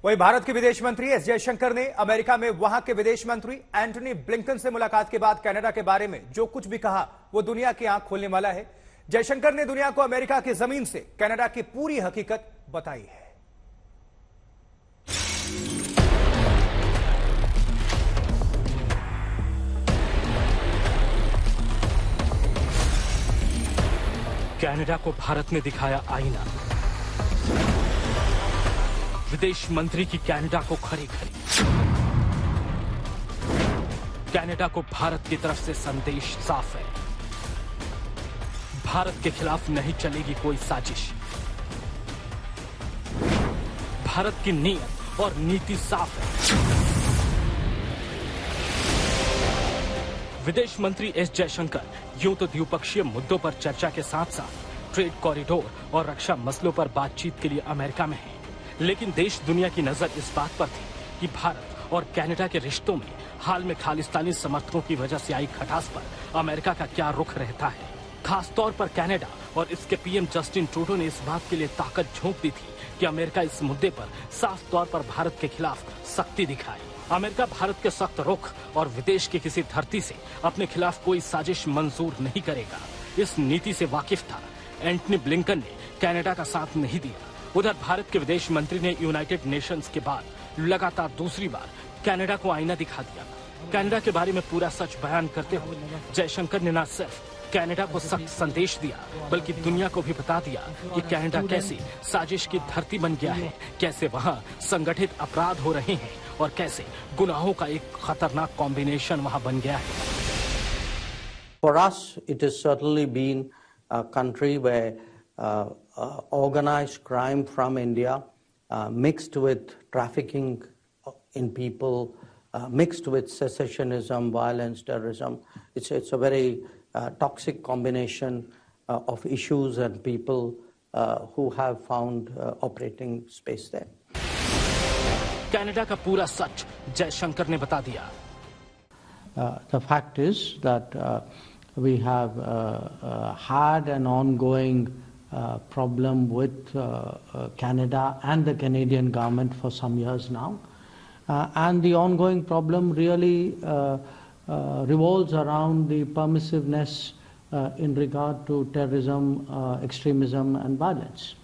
वहीं भारत के विदेश मंत्री एस जयशंकर ने अमेरिका में वहां के विदेश मंत्री एंटनी ब्लिंकन से मुलाकात के बाद कनाडा के बारे में जो कुछ भी कहा वो दुनिया की आंख खोलने वाला है। जयशंकर ने दुनिया को अमेरिका की जमीन से कनाडा की पूरी हकीकत बताई है। कनाडा को भारत ने दिखाया आईना। विदेश मंत्री की कनाडा को खरी खरी। कनाडा को भारत की तरफ से संदेश साफ है, भारत के खिलाफ नहीं चलेगी कोई साजिश। भारत की नीयत और नीति साफ है। विदेश मंत्री एस जयशंकर यूं तो द्विपक्षीय मुद्दों पर चर्चा के साथ साथ ट्रेड कॉरिडोर और रक्षा मसलों पर बातचीत के लिए अमेरिका में हैं, लेकिन देश दुनिया की नजर इस बात पर थी कि भारत और कनाडा के रिश्तों में हाल में खालिस्तानी समर्थकों की वजह से आई खटास पर अमेरिका का क्या रुख रहता है। खासतौर पर कनाडा और इसके पीएम जस्टिन ट्रूडो ने इस बात के लिए ताकत झोंक दी थी कि अमेरिका इस मुद्दे पर साफ तौर पर भारत के खिलाफ सख्ती दिखाए। अमेरिका भारत के सख्त रुख और विदेश की किसी धरती से अपने खिलाफ कोई साजिश मंजूर नहीं करेगा, इस नीति से वाकिफ था। एंटनी ब्लिंकन ने कनाडा का साथ नहीं दिया। उधर भारत के विदेश मंत्री ने यूनाइटेड नेशंस के बाद लगातार दूसरी बार कनाडा को आईना दिखा दिया। कनाडा के बारे में पूरा सच बयान करते हुए जयशंकर ने न सिर्फ कनाडा को सख्त संदेश दिया बल्कि दुनिया को भी बता दिया कि कनाडा कैसे साजिश की धरती बन गया है, कैसे वहां संगठित अपराध हो रहे हैं और कैसे गुनाहों का एक खतरनाक कॉम्बिनेशन वहां बन गया है। For us, it has certainly been a country where organized crime from India mixed with trafficking in people, mixed with secessionism, violence, terrorism. It's a very toxic combination of issues and people who have found operating space there. Canada का पूरा सच जयशंकर ने बता दिया। The fact is that we have had an ongoing problem with Canada and the Canadian government for some years now. And the ongoing problem really revolves around the permissiveness in regard to terrorism, extremism and violence.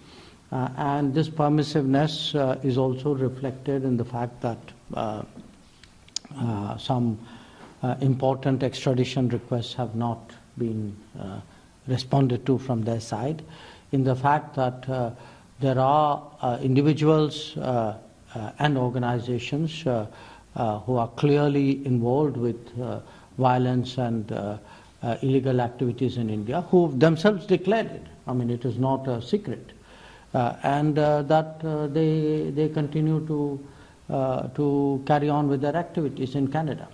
And this permissiveness is also reflected in the fact that some important extradition requests have not been responded to from their side, in the fact that there are individuals and organizations who are clearly involved with violence and illegal activities in India, who themselves declared it. I mean, it is not a secret. And that they continue to carry on with their activities in Canada.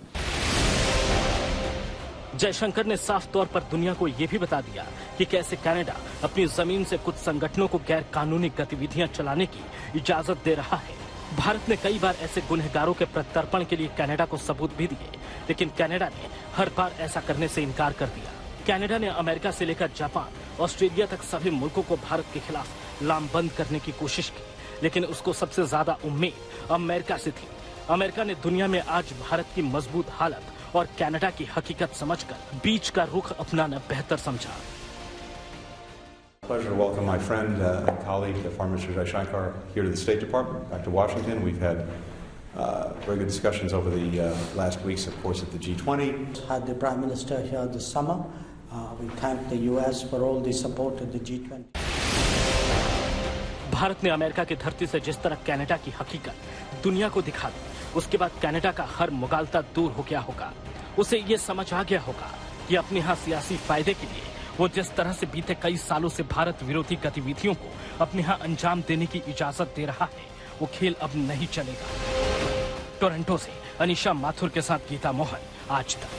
Jaishankar ने साफ तौर पर दुनिया को यह भी बता दिया कि कैसे कनाडा अपनी जमीन से कुछ संगठनों को गैर कानूनी गतिविधियां चलाने की इजाजत दे रहा है। भारत ने कई बार ऐसे गुनहगारों के प्रत्यर्पण के लिए कनाडा को सबूत भी दिए, लेकिन कनाडा ने हर बार ऐसा करने से इनकार कर दिया। कनाडा ने अमेरिका से लेकर जापान, ऑस्ट्रेलिया तक सभी मुल्कों को भारत के खिलाफ लामबंद करने की कोशिश की, लेकिन उसको सबसे ज्यादा उम्मीद अमेरिका से थी। अमेरिका ने दुनिया में आज भारत की मजबूत हालत और कनाडा की हकीकत समझकर बीच का रुख अपनाना बेहतर समझा। Pleasure to welcome my friend and colleague, Foreign Minister Jaishankar, here to the State Department, back to Washington. We've had very good discussions over the last weeks, of course, at the G20. Had the Prime Minister here this summer. We thank the US for all the support at the G20. Bharat ने America की धरती से जिस तरह Canada की हकीकत दुनिया को दिखा दी, उसके बाद कनाडा का हर मुगालता दूर हो गया होगा। उसे ये समझ आ गया होगा कि अपने यहाँ सियासी फायदे के लिए वो जिस तरह से बीते कई सालों से भारत विरोधी गतिविधियों को अपने यहाँ अंजाम देने की इजाजत दे रहा है, वो खेल अब नहीं चलेगा। टोरंटो से अनिशा माथुर के साथ गीता मोहन, आज तक।